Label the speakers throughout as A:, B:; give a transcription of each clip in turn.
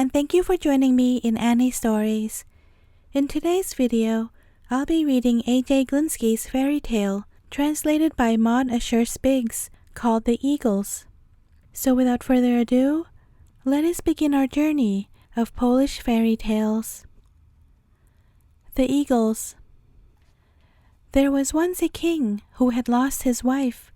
A: and thank you for joining me in Annie Stories. In today's video, I'll be reading A.J. Glinsky's fairy tale, translated by Maud Ashurst Biggs, called The Eagles. So without further ado, let us begin our journey of Polish fairy tales. The Eagles. There was once a king who had lost his wife.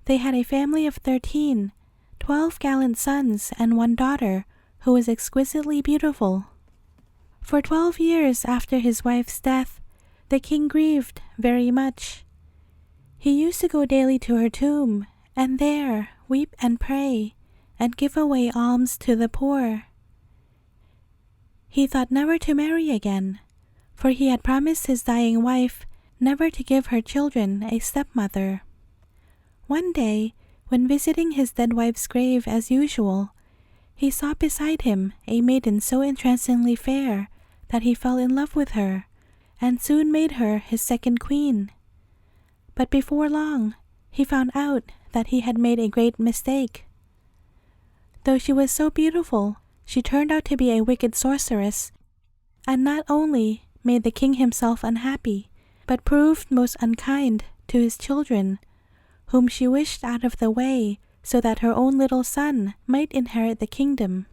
A: They had a family of 13, 12 gallant sons and one daughter who was exquisitely beautiful. For 12 years after his wife's death, the king grieved very much. He used to go daily to her tomb, and there weep and pray, and give away alms to the poor. He thought never to marry again, for he had promised his dying wife never to give her children a stepmother. One day, when visiting his dead wife's grave as usual, he saw beside him a maiden so entrancingly fair that he fell in love with her, and soon made her his second queen. But before long, he found out that he had made a great mistake. Though she was so beautiful, she turned out to be a wicked sorceress, and not only made the king himself unhappy, but proved most unkind to his children, whom she wished out of the way so that her own little son might inherit the kingdom.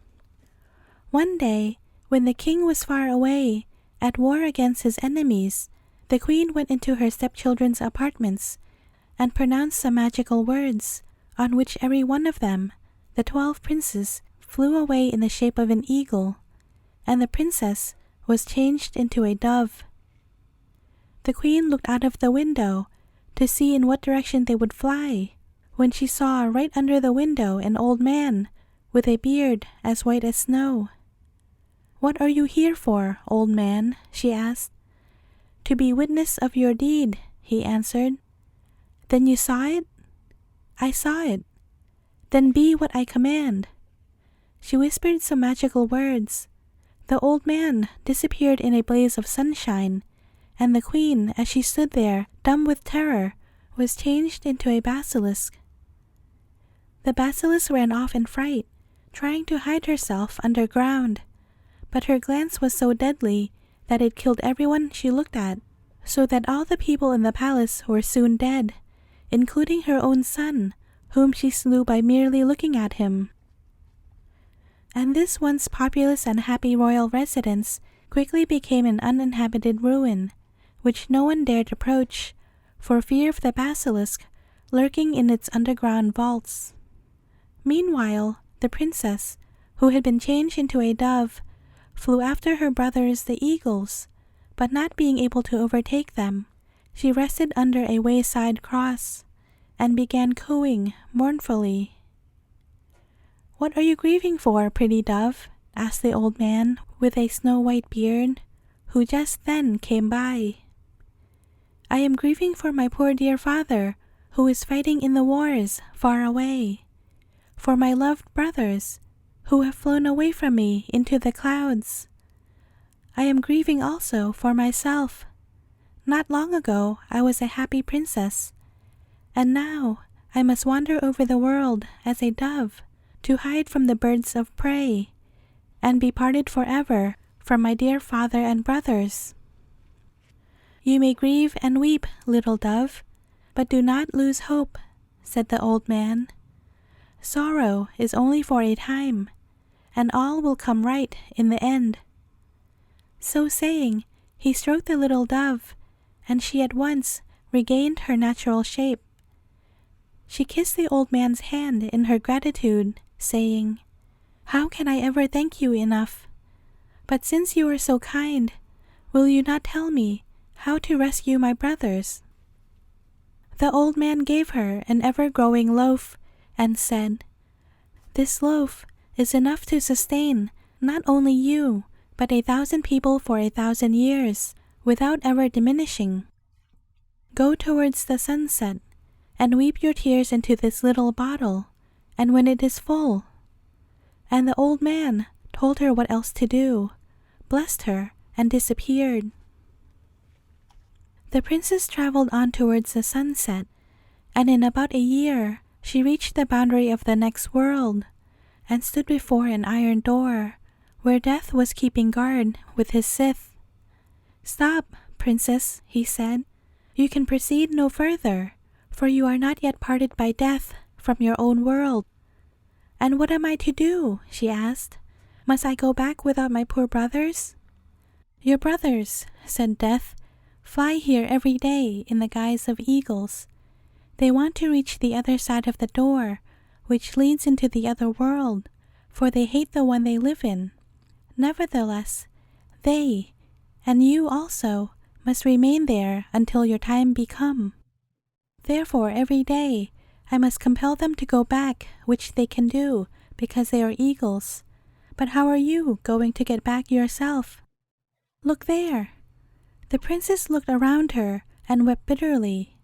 A: One day, when the king was far away, at war against his enemies, the queen went into her stepchildren's apartments and pronounced some magical words, on which every one of them, the 12 princes, flew away in the shape of an eagle, and the princess was changed into a dove. The queen looked out of the window to see in what direction they would fly, when she saw right under the window an old man with a beard as white as snow. "What are you here for, old man?" she asked. "To be witness of your deed," he answered. "Then you saw it?" "I saw it." "Then be what I command." She whispered some magical words. The old man disappeared in a blaze of sunshine, and the queen, as she stood there, dumb with terror, was changed into a basilisk. The basilisk ran off in fright, trying to hide herself underground, but her glance was so deadly that it killed everyone she looked at, so that all the people in the palace were soon dead, including her own son, whom she slew by merely looking at him. And this once populous and happy royal residence quickly became an uninhabited ruin, which no one dared approach, for fear of the basilisk lurking in its underground vaults. Meanwhile, the princess, who had been changed into a dove, flew after her brothers the eagles, but not being able to overtake them, she rested under a wayside cross, and began cooing mournfully. "What are you grieving for, pretty dove?" asked the old man with a snow-white beard, who just then came by. "I am grieving for my poor dear father, who is fighting in the wars far away, for my loved brothers, who have flown away from me into the clouds. I am grieving also for myself. Not long ago I was a happy princess, and now I must wander over the world as a dove to hide from the birds of prey, and be parted forever from my dear father and brothers." "You may grieve and weep, little dove, but do not lose hope," said the old man. "Sorrow is only for a time, and all will come right in the end." So saying, he stroked the little dove, and she at once regained her natural shape. She kissed the old man's hand in her gratitude, saying, "How can I ever thank you enough? But since you are so kind, will you not tell me how to rescue my brothers?" The old man gave her an ever-growing loaf and said, "This loaf is enough to sustain not only you, but 1,000 people for 1,000 years, without ever diminishing. Go towards the sunset, and weep your tears into this little bottle, and when it is full—" And the old man told her what else to do, blessed her, and disappeared. The princess traveled on towards the sunset, and in about a year she reached the boundary of the next world, and stood before an iron door, where Death was keeping guard with his scythe. "Stop, Princess," he said. "You can proceed no further, for you are not yet parted by Death from your own world." "And what am I to do?" she asked. "Must I go back without my poor brothers?" "Your brothers," said Death, "fly here every day in the guise of eagles. They want to reach the other side of the door, which leads into the other world, for they hate the one they live in. Nevertheless, they, and you also, must remain there until your time be come. Therefore, every day, I must compel them to go back, which they can do, because they are eagles. But how are you going to get back yourself? Look there." The princess looked around her and wept bitterly.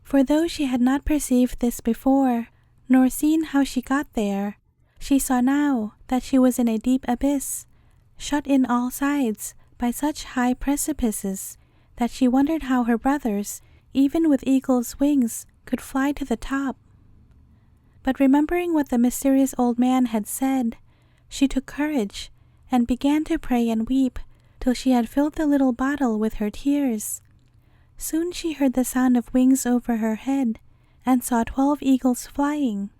A: For though she had not perceived this before, nor seen how she got there, she saw now that she was in a deep abyss, shut in all sides by such high precipices that she wondered how her brothers, even with eagle's wings, could fly to the top. But remembering what the mysterious old man had said, she took courage and began to pray and weep till she had filled the little bottle with her tears. Soon she heard the sound of wings over her head and saw 12 eagles flying.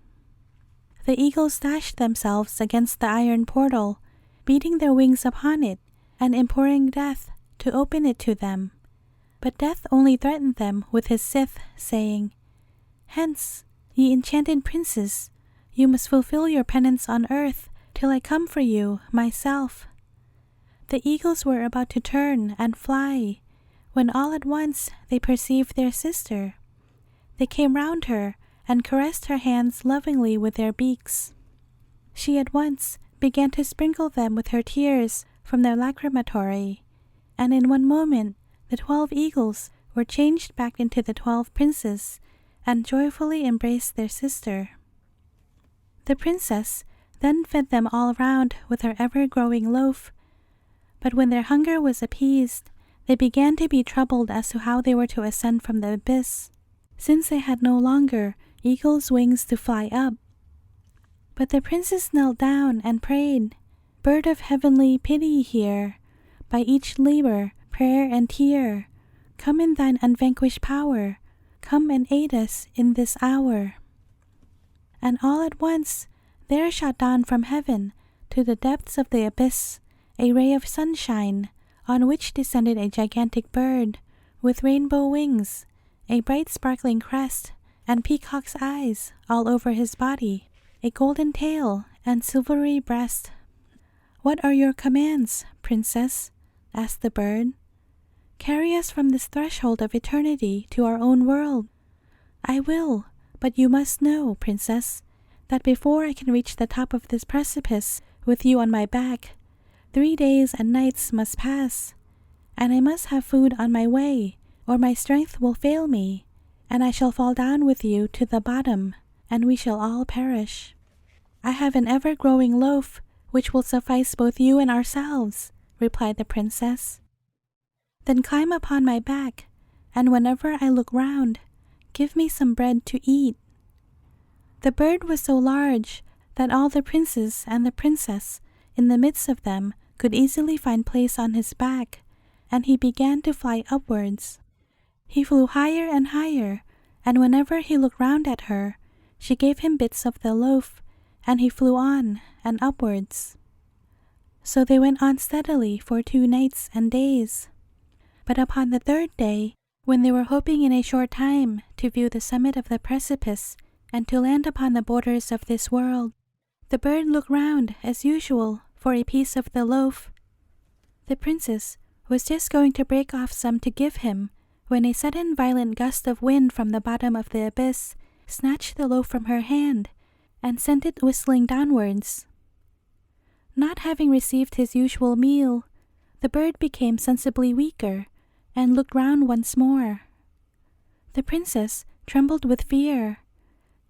A: The eagles dashed themselves against the iron portal, beating their wings upon it and imploring Death to open it to them. But Death only threatened them with his scythe, saying, "Hence, ye enchanted princes, you must fulfill your penance on earth till I come for you myself." The eagles were about to turn and fly, when all at once they perceived their sister. They came round her and caressed her hands lovingly with their beaks. She at once began to sprinkle them with her tears from their lacrimatory, and in one moment the 12 eagles were changed back into the 12 princes, and joyfully embraced their sister. The princess then fed them all round with her ever-growing loaf, but when their hunger was appeased, they began to be troubled as to how they were to ascend from the abyss, since they had no longer eagle's wings to fly up. But the princess knelt down and prayed, "Bird of heavenly pity, hear, by each labor, prayer, and tear, come in thine unvanquished power, come and aid us in this hour." And all at once there shot down from heaven to the depths of the abyss a ray of sunshine, on which descended a gigantic bird, with rainbow wings, a bright sparkling crest, and peacock's eyes all over his body, a golden tail, and silvery breast. "What are your commands, princess?" asked the bird. "Carry us from this threshold of eternity to our own world." "I will, but you must know, princess, that before I can reach the top of this precipice with you on my back, 3 days and nights must pass, and I must have food on my way, or my strength will fail me, and I shall fall down with you to the bottom, and we shall all perish. I have an ever-growing loaf, which will suffice both you and ourselves," replied the princess. "Then climb upon my back, and whenever I look round, give me some bread to eat." The bird was so large that all the princes and the princess in the midst of them could easily find place on his back, and he began to fly upwards. He flew higher and higher, and whenever he looked round at her, she gave him bits of the loaf, and he flew on and upwards. So they went on steadily for 2 nights and days. But upon the 3rd day, when they were hoping in a short time to view the summit of the precipice and to land upon the borders of this world, the bird looked round as usual for a piece of the loaf. The princess was just going to break off some to give him, when a sudden violent gust of wind from the bottom of the abyss snatched the loaf from her hand and sent it whistling downwards. Not having received his usual meal, the bird became sensibly weaker and looked round once more. The princess trembled with fear.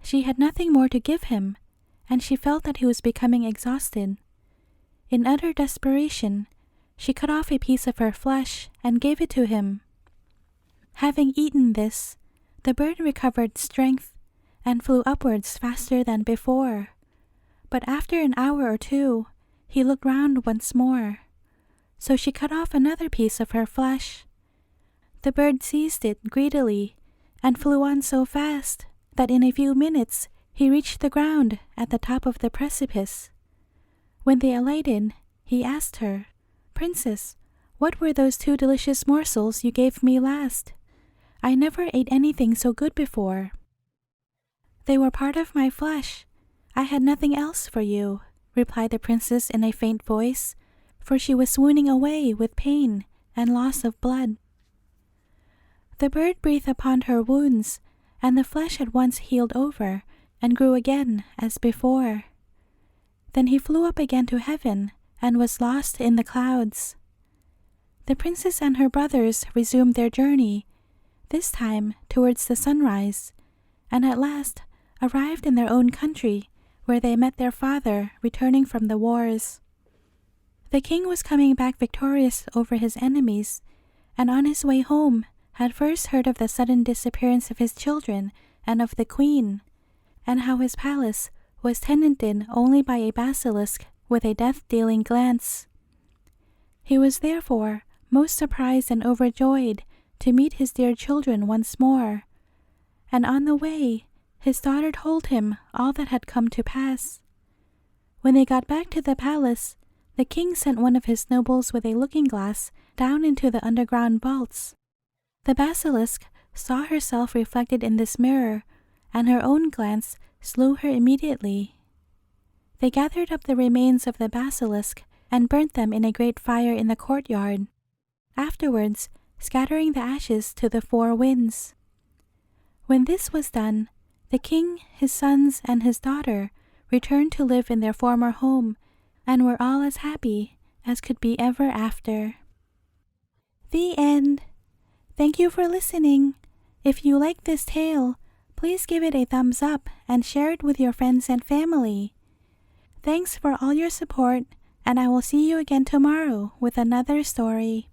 A: She had nothing more to give him, and she felt that he was becoming exhausted. In utter desperation, she cut off a piece of her flesh and gave it to him. Having eaten this, the bird recovered strength and flew upwards faster than before. But after an hour or two, he looked round once more. So she cut off another piece of her flesh. The bird seized it greedily and flew on so fast that in a few minutes he reached the ground at the top of the precipice. When they alighted, he asked her, "Princess, what were those 2 delicious morsels you gave me last? I never ate anything so good before." "They were part of my flesh. I had nothing else for you," replied the princess in a faint voice, for she was swooning away with pain and loss of blood. The bird breathed upon her wounds, and the flesh at once healed over and grew again as before. Then he flew up again to heaven and was lost in the clouds. The princess and her brothers resumed their journey, this time towards the sunrise, and at last arrived in their own country, where they met their father returning from the wars. The king was coming back victorious over his enemies, and on his way home had first heard of the sudden disappearance of his children and of the queen, and how his palace was tenanted only by a basilisk with a death-dealing glance. He was therefore most surprised and overjoyed to meet his dear children once more, and on the way his daughter told him all that had come to pass. When they got back to the palace, the king sent one of his nobles with a looking-glass down into the underground vaults. The basilisk saw herself reflected in this mirror, and her own glance slew her immediately. They gathered up the remains of the basilisk and burnt them in a great fire in the courtyard, afterwards scattering the ashes to the 4 winds. When this was done, the king, his sons, and his daughter returned to live in their former home, and were all as happy as could be ever after. The end. Thank you for listening. If you like this tale, please give it a thumbs up and share it with your friends and family. Thanks for all your support, and I will see you again tomorrow with another story.